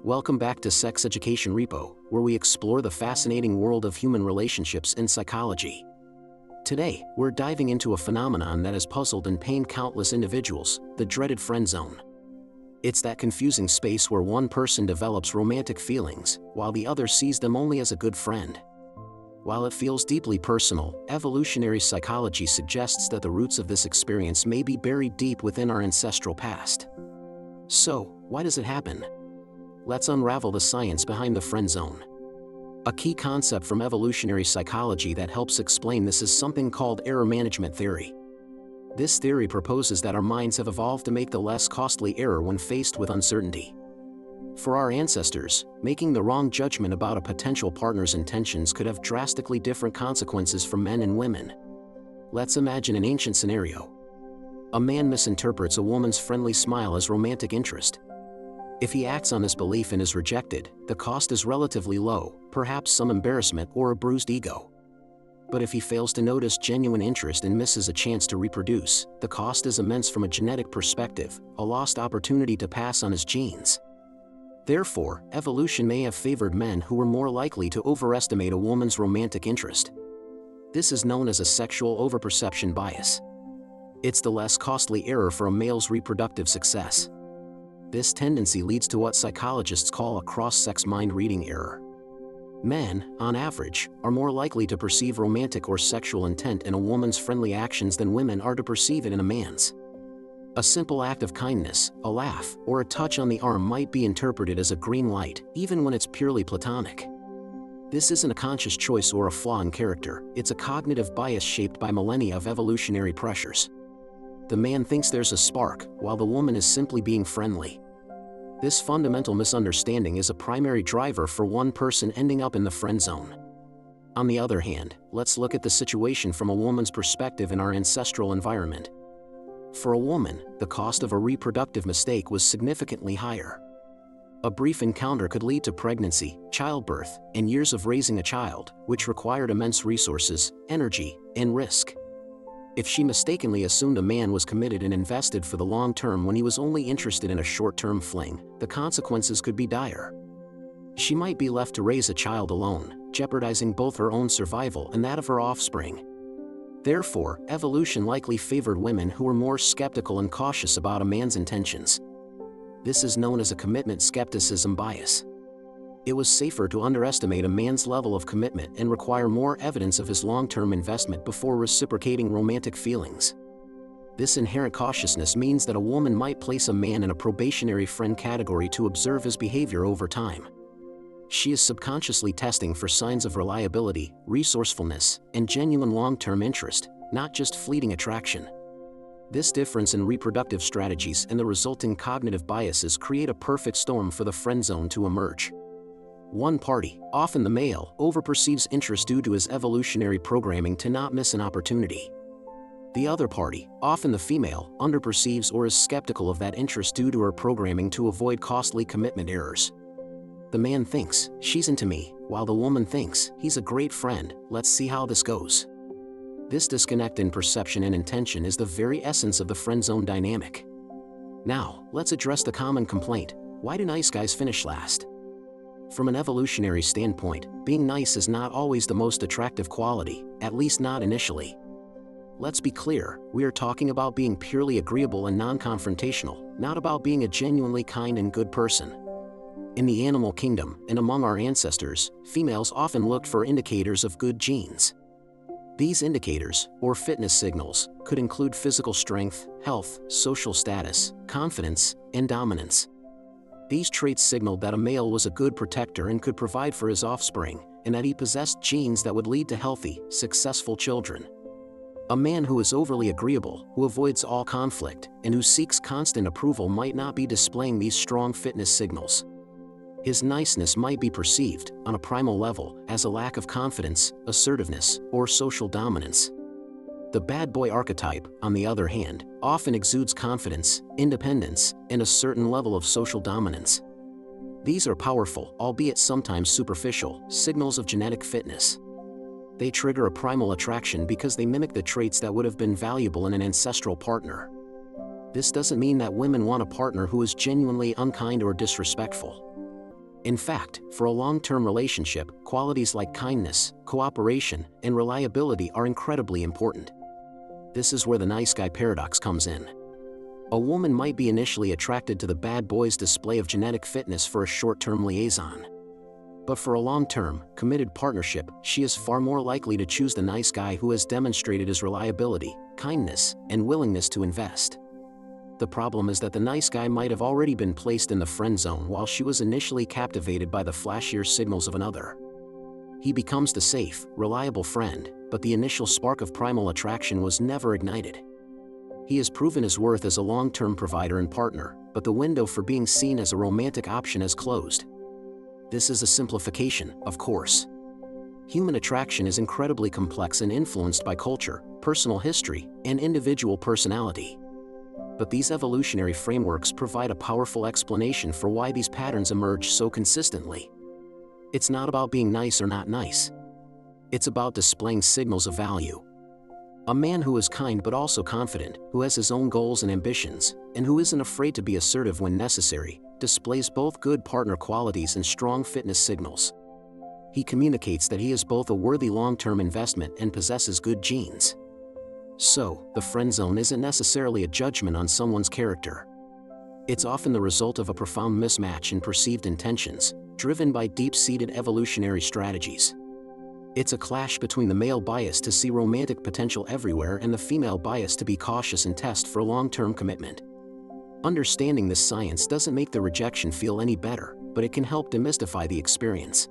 Welcome back to Sex Education Repo, where we explore the fascinating world of human relationships and psychology. Today, we're diving into a phenomenon that has puzzled and pained countless individuals, the dreaded friend zone. It's that confusing space where one person develops romantic feelings, while the other sees them only as a good friend. While it feels deeply personal, evolutionary psychology suggests that the roots of this experience may be buried deep within our ancestral past. So, why does it happen? Let's unravel the science behind the friend zone. A key concept from evolutionary psychology that helps explain this is something called error management theory. This theory proposes that our minds have evolved to make the less costly error when faced with uncertainty. For our ancestors, making the wrong judgment about a potential partner's intentions could have drastically different consequences for men and women. Let's imagine an ancient scenario. A man misinterprets a woman's friendly smile as romantic interest. If he acts on this belief and is rejected, the cost is relatively low, perhaps some embarrassment or a bruised ego. But if he fails to notice genuine interest and misses a chance to reproduce, the cost is immense from a genetic perspective, a lost opportunity to pass on his genes. Therefore, evolution may have favored men who were more likely to overestimate a woman's romantic interest. This is known as a sexual overperception bias. It's the less costly error for a male's reproductive success. This tendency leads to what psychologists call a cross-sex mind-reading error. Men, on average, are more likely to perceive romantic or sexual intent in a woman's friendly actions than women are to perceive it in a man's. A simple act of kindness, a laugh, or a touch on the arm might be interpreted as a green light, even when it's purely platonic. This isn't a conscious choice or a flaw in character, it's a cognitive bias shaped by millennia of evolutionary pressures. The man thinks there's a spark, while the woman is simply being friendly. This fundamental misunderstanding is a primary driver for one person ending up in the friend zone. On the other hand, let's look at the situation from a woman's perspective in our ancestral environment. For a woman, the cost of a reproductive mistake was significantly higher. A brief encounter could lead to pregnancy, childbirth, and years of raising a child, which required immense resources, energy, and risk. If she mistakenly assumed a man was committed and invested for the long term when he was only interested in a short-term fling, the consequences could be dire. She might be left to raise a child alone, jeopardizing both her own survival and that of her offspring. Therefore, evolution likely favored women who were more skeptical and cautious about a man's intentions. This is known as a commitment skepticism bias. It was safer to underestimate a man's level of commitment and require more evidence of his long-term investment before reciprocating romantic feelings. This inherent cautiousness means that a woman might place a man in a probationary friend category to observe his behavior over time. She is subconsciously testing for signs of reliability, resourcefulness, and genuine long-term interest, not just fleeting attraction. This difference in reproductive strategies and the resulting cognitive biases create a perfect storm for the friend zone to emerge. One party, often the male, overperceives interest due to his evolutionary programming to not miss an opportunity. The other party, often the female, underperceives or is skeptical of that interest due to her programming to avoid costly commitment errors. The man thinks, "She's into me," while the woman thinks, "He's a great friend, let's see how this goes." This disconnect in perception and intention is the very essence of the friend zone dynamic. Now, let's address the common complaint: why do nice guys finish last? From an evolutionary standpoint, being nice is not always the most attractive quality, at least not initially. Let's be clear, we are talking about being purely agreeable and non-confrontational, not about being a genuinely kind and good person. In the animal kingdom, and among our ancestors, females often looked for indicators of good genes. These indicators, or fitness signals, could include physical strength, health, social status, confidence, and dominance. These traits signaled that a male was a good protector and could provide for his offspring, and that he possessed genes that would lead to healthy, successful children. A man who is overly agreeable, who avoids all conflict, and who seeks constant approval might not be displaying these strong fitness signals. His niceness might be perceived, on a primal level, as a lack of confidence, assertiveness, or social dominance. The bad boy archetype, on the other hand, often exudes confidence, independence, and a certain level of social dominance. These are powerful, albeit sometimes superficial, signals of genetic fitness. They trigger a primal attraction because they mimic the traits that would have been valuable in an ancestral partner. This doesn't mean that women want a partner who is genuinely unkind or disrespectful. In fact, for a long-term relationship, qualities like kindness, cooperation, and reliability are incredibly important. This is where the nice guy paradox comes in. A woman might be initially attracted to the bad boy's display of genetic fitness for a short-term liaison. But for a long-term, committed partnership, she is far more likely to choose the nice guy who has demonstrated his reliability, kindness, and willingness to invest. The problem is that the nice guy might have already been placed in the friend zone while she was initially captivated by the flashier signals of another. He becomes the safe, reliable friend, but the initial spark of primal attraction was never ignited. He has proven his worth as a long-term provider and partner, but the window for being seen as a romantic option has closed. This is a simplification, of course. Human attraction is incredibly complex and influenced by culture, personal history, and individual personality. But these evolutionary frameworks provide a powerful explanation for why these patterns emerge so consistently. It's not about being nice or not nice. It's about displaying signals of value. A man who is kind but also confident, who has his own goals and ambitions, and who isn't afraid to be assertive when necessary, displays both good partner qualities and strong fitness signals. He communicates that he is both a worthy long-term investment and possesses good genes. So, the friend zone isn't necessarily a judgment on someone's character. It's often the result of a profound mismatch in perceived intentions, driven by deep-seated evolutionary strategies. It's a clash between the male bias to see romantic potential everywhere and the female bias to be cautious and test for long-term commitment. Understanding this science doesn't make the rejection feel any better, but it can help demystify the experience.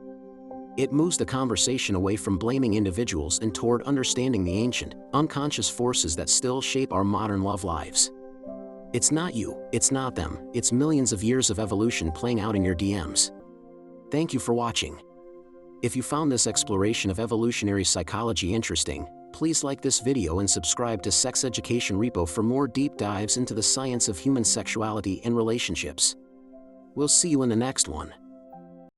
It moves the conversation away from blaming individuals and toward understanding the ancient, unconscious forces that still shape our modern love lives. It's not you, it's not them, it's millions of years of evolution playing out in your DMs. Thank you for watching. If you found this exploration of evolutionary psychology interesting, please like this video and subscribe to Sex Education Repo for more deep dives into the science of human sexuality and relationships. We'll see you in the next one.